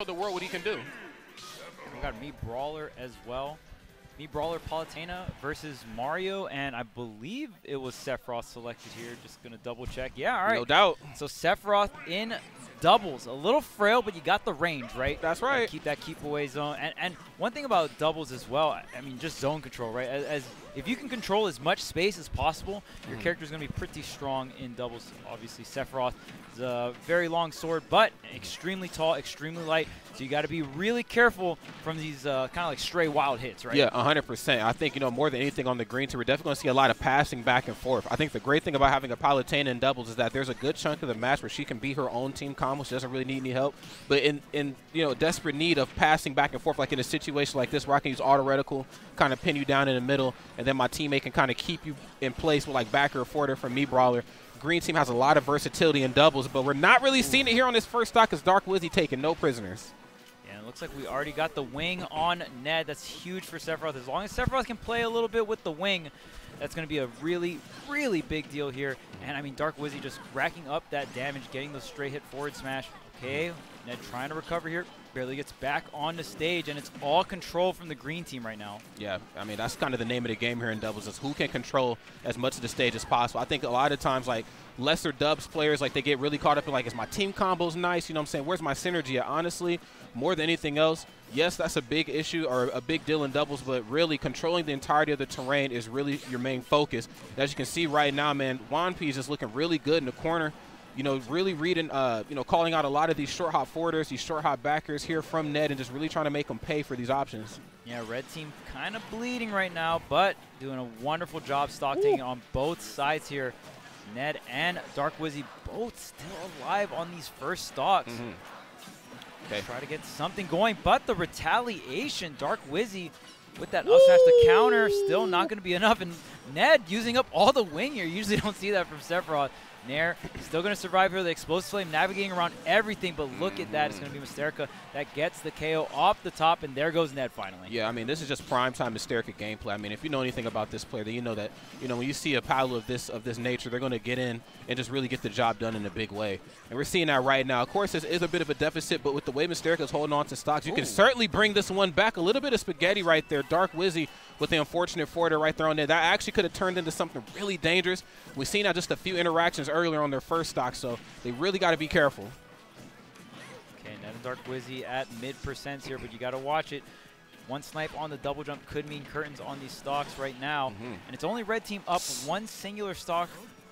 the world what he can do. We got Me Brawler as well. Me Brawler Palutena versus Mario, and I believe it was Sephiroth selected here. Just going to double check. Yeah, all right. No doubt. So Sephiroth in doubles. A little frail, but you got the range, right? That's right. Keep that keep away zone. And one thing about doubles as well, I mean, just zone control, right? As if you can control as much space as possible, your character is going to be pretty strong in doubles. Obviously, Sephiroth is a very long sword, but extremely tall, extremely light. So you got to be really careful from these kind of like stray wild hits, right? Yeah, 100%. I think, more than anything on the green team, we're definitely going to see a lot of passing back and forth. I think the great thing about having a Palutena in doubles is that there's a good chunk of the match where she can be her own team combo. She doesn't really need any help. But in desperate need of passing back and forth, like in a situation like this where I can use auto reticle, kind of pin you down in the middle, and then my teammate can kind of keep you in place with like backer or forwarder from Me Brawler. Green team has a lot of versatility in doubles, but we're not really seeing it here on this first stock because Dark Wizzy taking no prisoners. Yeah, it looks like we already got the wing on Ned. That's huge for Sephiroth. As long as Sephiroth can play a little bit with the wing, that's going to be a really, really big deal here. And, I mean, Dark Wizzy just racking up that damage, getting those straight hit forward smash. Okay, Ned trying to recover here. Barely gets back on the stage, and it's all control from the green team right now. Yeah, I mean, that's kind of the name of the game here in doubles is who can control as much of the stage as possible. I think a lot of times, like, lesser dubs players, like, they get really caught up in, like, is my team combos nice? You know what I'm saying? Where's my synergy at? Honestly, more than anything else, yes, that's a big issue or a big deal in doubles, but really controlling the entirety of the terrain is really your main focus. As you can see right now, man, Juanpi is just looking really good in the corner. Really reading, calling out a lot of these short hop forwarders, these short hop backers here from Ned and just really trying to make them pay for these options. Yeah, red team kind of bleeding right now, but doing a wonderful job stock taking on both sides here. Ned and Dark Wizzy both still alive on these first stocks. Okay. Try to get something going, but the retaliation, Dark Wizzy with that up smash, the counter, still not going to be enough. And Ned using up all the wing here. You usually don't see that from Sephiroth. Nair still going to survive here. The Explosive Flame navigating around everything, but look at that. It's going to be Mystearica that gets the KO off the top, and there goes Ned finally. Yeah, I mean, this is just primetime Mystearica gameplay. I mean, if you know anything about this player, then you know that, when you see a Palu of this nature, they're going to get in and just really get the job done in a big way. And we're seeing that right now. Of course, this is a bit of a deficit, but with the way Mystearica is holding on to stocks, you can certainly bring this one back. A little bit of spaghetti right there. Dark Wizzy with the unfortunate forwarder right there on there. That actually could have turned into something really dangerous. We've seen now just a few interactions earlier on their first stock, so they really got to be careful. Okay, Ned and Dark Wizzy at mid-percents here, but you got to watch it. One snipe on the double jump could mean curtains on these stocks right now. And it's only red team up one singular stock.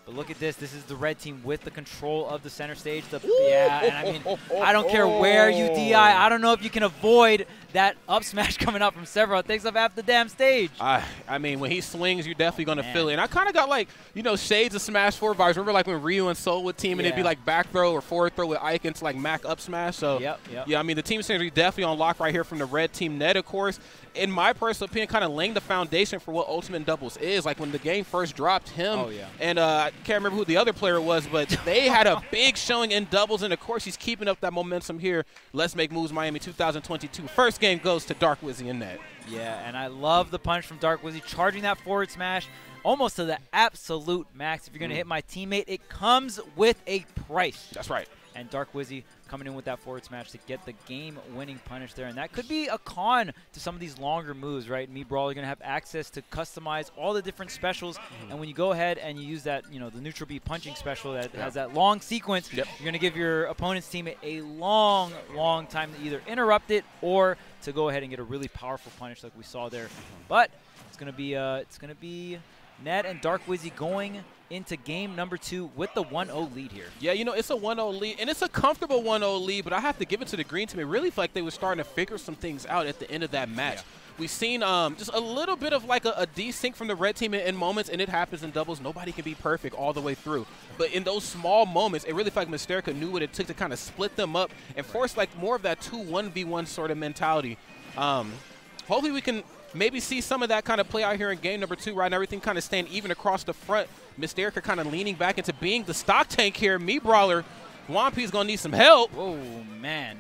But look at this. This is the red team with the control of the center stage. Yeah, and I mean, I don't care where you DI. I don't know if you can avoid that up smash coming out from Sephiroth. Takes up half the damn stage. I mean, when he swings, you're definitely going to feel it. And I kind of got, like, shades of Smash 4 vibes. Remember, like, when Ryu and Soul would team and it'd be, like, back throw or forward throw with Ike into, like, Mac up smash. So, yeah, I mean, the team synergy definitely on lock right here from the red team. Ned, of course, in my personal opinion, kind of laying the foundation for what Ultimate Doubles is. Like, when the game first dropped, him and I can't remember who the other player was, but they had a big showing in doubles. And, of course, he's keeping up that momentum here. Let's Make Moves Miami 2022. First game goes to Dark Wizzy and Ned. Yeah, and I love the punch from Dark Wizzy, charging that forward smash almost to the absolute max. If you're going to hit my teammate, it comes with a price. That's right. And Dark Wizzy coming in with that forward smash to get the game-winning punish there. And that could be a con to some of these longer moves, right? Me Brawler, you're going to have access to customize all the different specials. And when you go ahead and you use that, the neutral B punching special that has that long sequence, you're going to give your opponent's teammate a long, long time to either interrupt it or to go ahead and get a really powerful punish like we saw there. But it's going to be Ned and Dark Wizzy going into game number 2 with the 1-0 lead here. Yeah, it's a 1-0 lead, and it's a comfortable 1-0 lead, but I have to give it to the green team. It really felt like they were starting to figure some things out at the end of that match. We've seen just a little bit of like a desync from the red team in moments, and it happens in doubles. Nobody can be perfect all the way through. But in those small moments, it really felt like Mystearica knew what it took to kind of split them up and force like more of that 2-1v1 sort of mentality. Hopefully we can maybe see some of that kind of play out here in game number 2, right? And everything kind of staying even across the front. Mystearica kind of leaning back into being the stock tank here. Me Brawler, Juanpi's going to need some help. Whoa, man.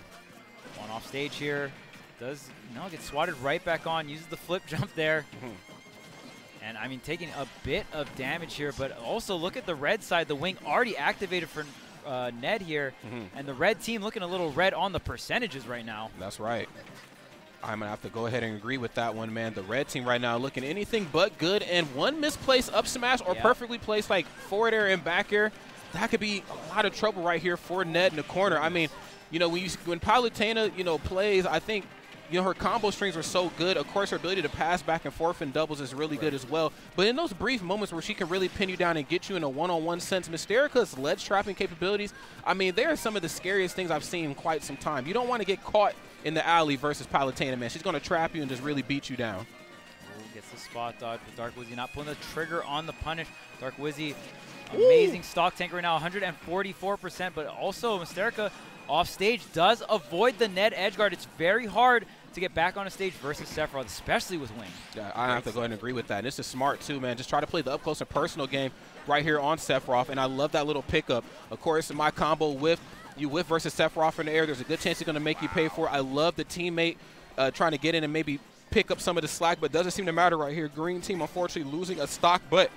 One off stage here. Does get swatted right back on. Uses the flip jump there. And, I mean, taking a bit of damage here. But also look at the red side. The wing already activated for Ned here, and the red team looking a little red on the percentages right now. That's right. I'm going to have to go ahead and agree with that one, man. The red team right now looking anything but good, and one misplaced up smash or perfectly placed like forward air and back air, that could be a lot of trouble right here for Ned in the corner. I mean, you know, when Palutena, you know, plays, I think, you know, her combo strings are so good. Of course, her ability to pass back and forth in doubles is really good as well. But in those brief moments where she can really pin you down and get you in a one-on-one sense, Mystearica's ledge trapping capabilities, I mean, they are some of the scariest things I've seen in quite some time. You don't want to get caught in the alley versus Palutena, man. She's going to trap you and just really beat you down. Ooh, gets the spot dodge, but Dark Wizzy not pulling the trigger on the punish. Dark Wizzy, amazing stock tank right now, 144%, but also Mystearica off stage does avoid the Ned edge guard. It's very hard to get back on a stage versus Sephiroth, especially with Wing. Yeah, I have to go ahead and agree with that. And this is smart, too, man. Just try to play the up-close and personal game right here on Sephiroth, and I love that little pickup. Of course, in my combo with you whiff versus Sephiroth in the air, there's a good chance he's going to make you pay for it. I love the teammate trying to get in and maybe pick up some of the slack, but it doesn't seem to matter right here. Green team, unfortunately, losing a stock, but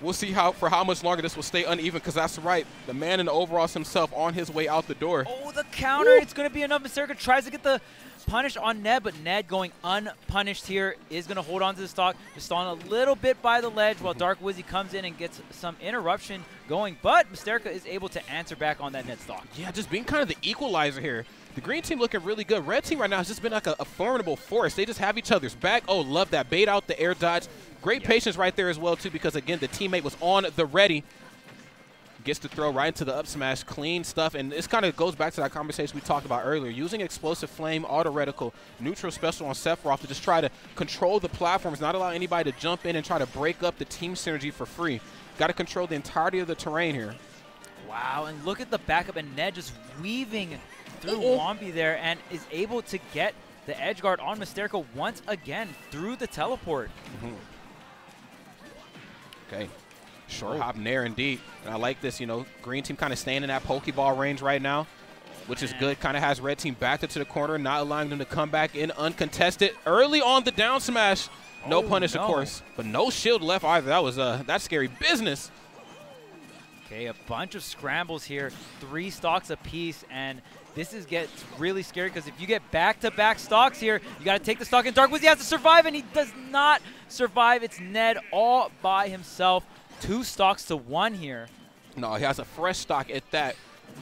we'll see for how much longer this will stay uneven, because that's right. The man in the overalls himself on his way out the door. Oh, the counter. It's going to be enough. Mystearica tries to get the punish on Ned, but Ned going unpunished here is going to hold on to the stock. Just stalling a little bit by the ledge while Dark Wizzy comes in and gets some interruption going, but Mystearica is able to answer back on that Ned stock. Yeah, just being kind of the equalizer here. The green team looking really good. Red team right now has just been like a formidable force. They just have each other's back. Oh, love that. Bait out the air dodge. Great patience right there as well, too, because, again, the teammate was on the ready. Gets to throw right into the up smash. Clean stuff. And this kind of goes back to that conversation we talked about earlier. Using explosive flame, auto reticle, neutral special on Sephiroth to just try to control the platforms, not allow anybody to jump in and try to break up the team synergy for free. Got to control the entirety of the terrain here. Wow, and look at the backup, and Ned just weaving through Juanpi there and is able to get the edge guard on Mystearica once again through the teleport. Okay. Short hop nair indeed. And I like this, you know, green team kind of staying in that Pokeball range right now, which is good. Kind of has red team backed into the corner, not allowing them to come back in uncontested. Early on the down smash. No punish, of course, but no shield left either. That was that's scary business. Okay, a bunch of scrambles here, 3 stocks apiece, and this gets really scary because if you get back-to-back stocks here, you got to take the stock, and Dark Wizzy has to survive, and he does not survive. It's Ned all by himself. 2 stocks to 1 here. No, he has a fresh stock at that.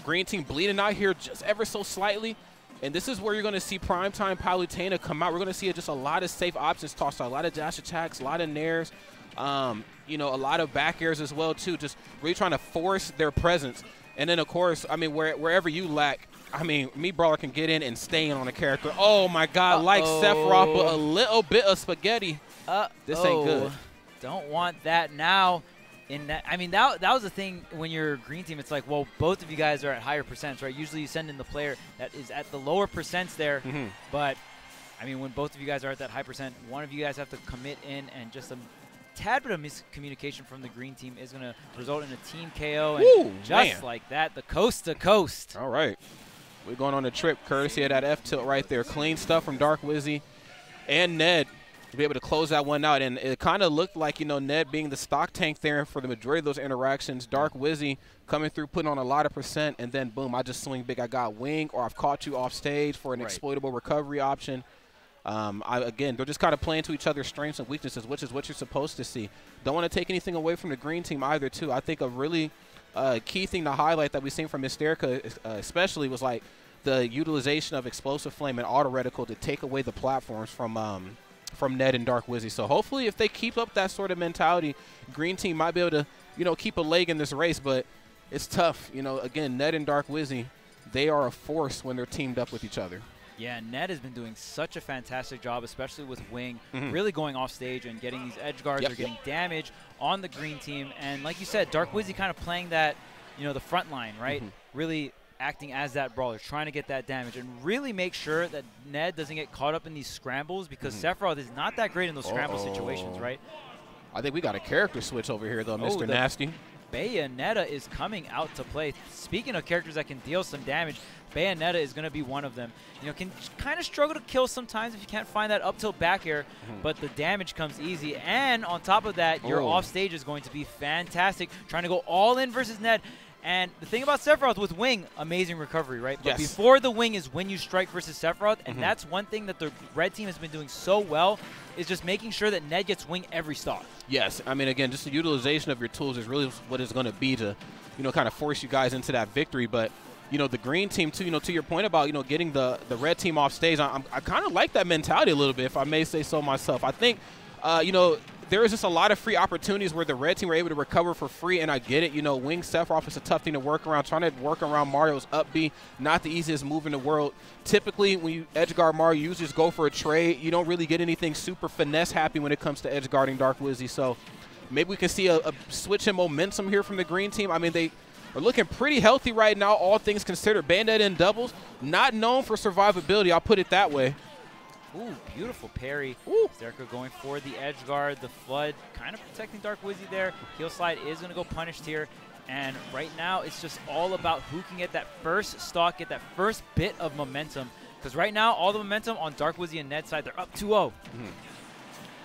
Green team bleeding out here just ever so slightly. And this is where you're going to see primetime Palutena come out. We're going to see just a lot of safe options tossed out, a lot of dash attacks, a lot of nairs, you know, a lot of back airs as well, too, just really trying to force their presence. And then, of course, I mean, wherever you lack, I mean, me Brawler can get in and stay in on a character. Oh, my God, like Sephiroth, but a little bit of spaghetti. This ain't good. Don't want that now. I mean, that was the thing when you're a green team. It's like, well, both of you guys are at higher percents, right? Usually you send in the player that is at the lower percents there. But, I mean, when both of you guys are at that high percent, one of you guys have to commit in, and just a tad bit of miscommunication from the green team is going to result in a team KO. And just like that, the coast to coast. All right. We're going on a trip courtesy of that F-tilt right there. Clean stuff from Dark Wizzy and Ned to be able to close that one out. And it kind of looked like, you know, Ned being the stock tank there for the majority of those interactions. Dark Wizzy coming through, putting on a lot of percent, and then, boom, I just swing big. I got wing, or I've caught you off stage for an exploitable recovery option. Again, they're just kind of playing to each other's strengths and weaknesses, which is what you're supposed to see. Don't want to take anything away from the green team either, too. I think a really key thing to highlight that we've seen from Mystearica especially was, like, the utilization of explosive flame and auto reticle to take away the platforms from Ned and Dark Wizzy. So hopefully if they keep up that sort of mentality, green team might be able to, you know, keep a leg in this race, but it's tough. You know, again, Ned and Dark Wizzy, they are a force when they're teamed up with each other. Yeah, Ned has been doing such a fantastic job, especially with Wing, really going off stage and getting these edge guards or getting damage on the green team. And like you said, Dark Wizzy kind of playing that, you know, the front line, right? Really acting as that brawler, trying to get that damage and really make sure that Ned doesn't get caught up in these scrambles, because Sephiroth is not that great in those scramble situations, right? I think we got a character switch over here, though, Mr. Nasty. Bayonetta is coming out to play. Speaking of characters that can deal some damage, Bayonetta is going to be one of them. You know, can kind of struggle to kill sometimes if you can't find that up tilt back air, but the damage comes easy. And on top of that, your off stage is going to be fantastic. Trying to go all in versus Ned. And the thing about Sephiroth with wing, amazing recovery, right? But yes. before the wing is when you strike versus Sephiroth, and that's one thing that the red team has been doing so well, is just making sure that Ned gets wing every stock. Yes, I mean, again, just the utilization of your tools is really what it's going to be to, kind of force you guys into that victory. But, the green team, too, to your point about, getting the red team off stage, I kind of like that mentality a little bit, if I may say so myself. I think, there is just a lot of free opportunities where the red team were able to recover for free, and I get it. Wing Sephiroth is a tough thing to work around. Trying to work around Mario's up B, not the easiest move in the world. Typically, when you edge guard Mario, you just go for a trade. You don't really get anything super finesse happy when it comes to edge guarding Dark Wizzy. So maybe we can see a switch in momentum here from the green team. I mean, they are looking pretty healthy right now, all things considered. Bandit in doubles, not known for survivability. I'll put it that way. Ooh, beautiful parry. Mystearica going for the edge guard. The Flood kind of protecting Dark Wizzy there. Heel slide is going to go punished here. And right now, it's just all about who can get that first stock, get that first bit of momentum. Because right now, all the momentum on Dark Wizzy and Ned's side, they're up 2-0.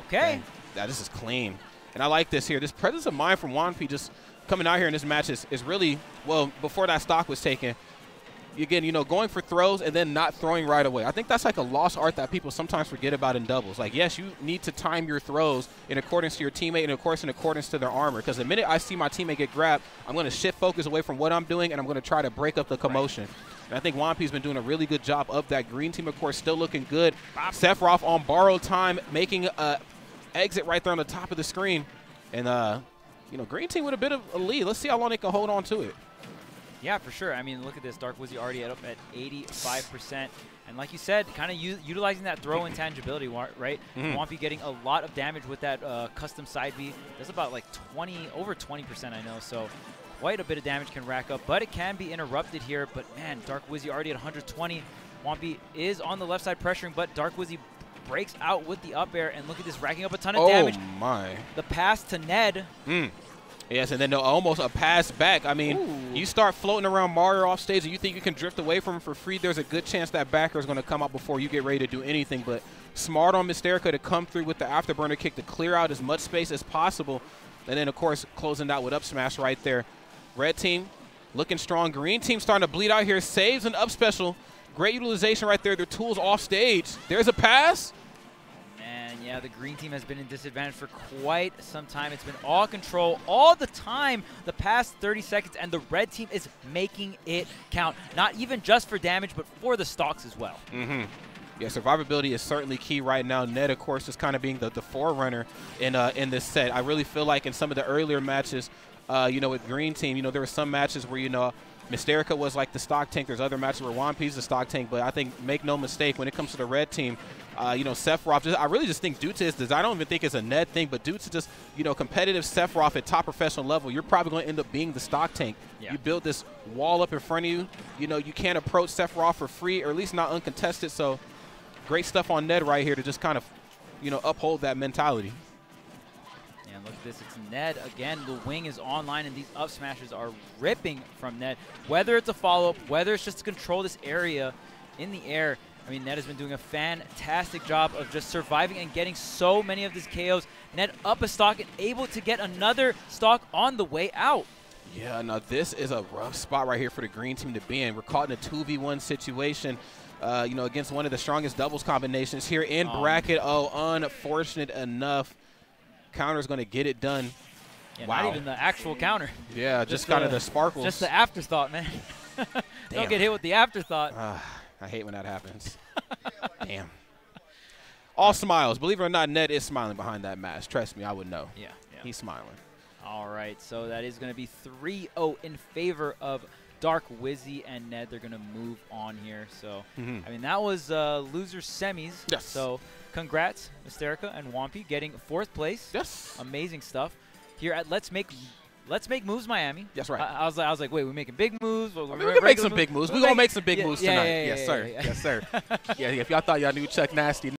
Okay. Yeah, this is clean. And I like this here. This presence of mind from Juanpi just coming out here in this match is really, well, before that stock was taken, again, going for throws and then not throwing right away. I think that's like a lost art that people sometimes forget about in doubles. Like, yes, you need to time your throws in accordance to your teammate and, of course, in accordance to their armor. Because the minute I see my teammate get grabbed, I'm going to shift focus away from what I'm doing, and I'm going to try to break up the commotion. And I think Juanpi's been doing a really good job of that. Green team, of course, still looking good. Sephiroth on borrowed time, making an exit right there on the top of the screen. And, green team with a bit of a lead. Let's see how long they can hold on to it. Yeah, for sure. I mean, look at this. Dark Wizzy already up at 85%. And like you said, kind of utilizing that throw intangibility, right? Juanpi getting a lot of damage with that custom side B. That's about like over 20%, I know. So quite a bit of damage can rack up, but it can be interrupted here. But man, Dark Wizzy already at 120. Juanpi is on the left side pressuring, but Dark Wizzy breaks out with the up air. And look at this, racking up a ton of damage. Oh, my. The pass to Ned. Yes, and then almost a pass back. I mean, you start floating around Mario off stage and you think you can drift away from him for free, there's a good chance that backer is going to come out before you get ready to do anything. But smart on Mystearica to come through with the afterburner kick to clear out as much space as possible. And then, of course, closing out with up smash right there. Red team looking strong. Green team starting to bleed out here. Saves and up special. Great utilization right there. Their tools off stage. There's a pass. Yeah, the green team has been in disadvantage for quite some time. It's been all control all the time the past 30 seconds, and the red team is making it count. Not even just for damage, but for the stocks as well. Yeah, survivability is certainly key right now. Ned, of course, is kind of being the forerunner in this set. I really feel like in some of the earlier matches, with green team, there were some matches where, Mystearica was like the stock tank. There's other matches where Juanpi's the stock tank. But I think, make no mistake, when it comes to the red team, Sephiroth, I really just think due to his design, I don't even think it's a Ned thing, but due to just, competitive Sephiroth at top professional level, you're probably going to end up being the stock tank. Yeah. You build this wall up in front of you. You can't approach Sephiroth for free, or at least not uncontested. So great stuff on Ned right here to just kind of, uphold that mentality. And look at this, it's Ned again. The wing is online, and these up smashes are ripping from Ned. Whether it's a follow-up, whether it's just to control this area in the air, I mean, Ned has been doing a fantastic job of just surviving and getting so many of these KOs. Ned up a stock and able to get another stock on the way out. Yeah, now this is a rough spot right here for the green team to be in. We're caught in a 2v1 situation, against one of the strongest doubles combinations here in bracket. Oh, unfortunate enough. Counter's going to get it done. Yeah, wow. Not even the actual counter. Yeah, just kind of the sparkles. Just the afterthought, man. Don't get hit with the afterthought. I hate when that happens. Damn. All smiles. Believe it or not, Ned is smiling behind that mask. Trust me, I would know. Yeah. He's smiling. All right, so that is going to be 3-0 in favor of Dark Wizzy and Ned. They're going to move on here. So, I mean, that was loser semis. Yes. So, congrats, Mystearica and Juanpi, getting 4th place. Yes. Amazing stuff. Here at Let's Make Moves Miami. That's right. I was like, wait, we're making big moves. I mean, we can make some big moves. We're going to make some big moves tonight. Yeah, yes, sir. Yes, sir. Yeah, if y'all thought y'all knew Chuck Nasty.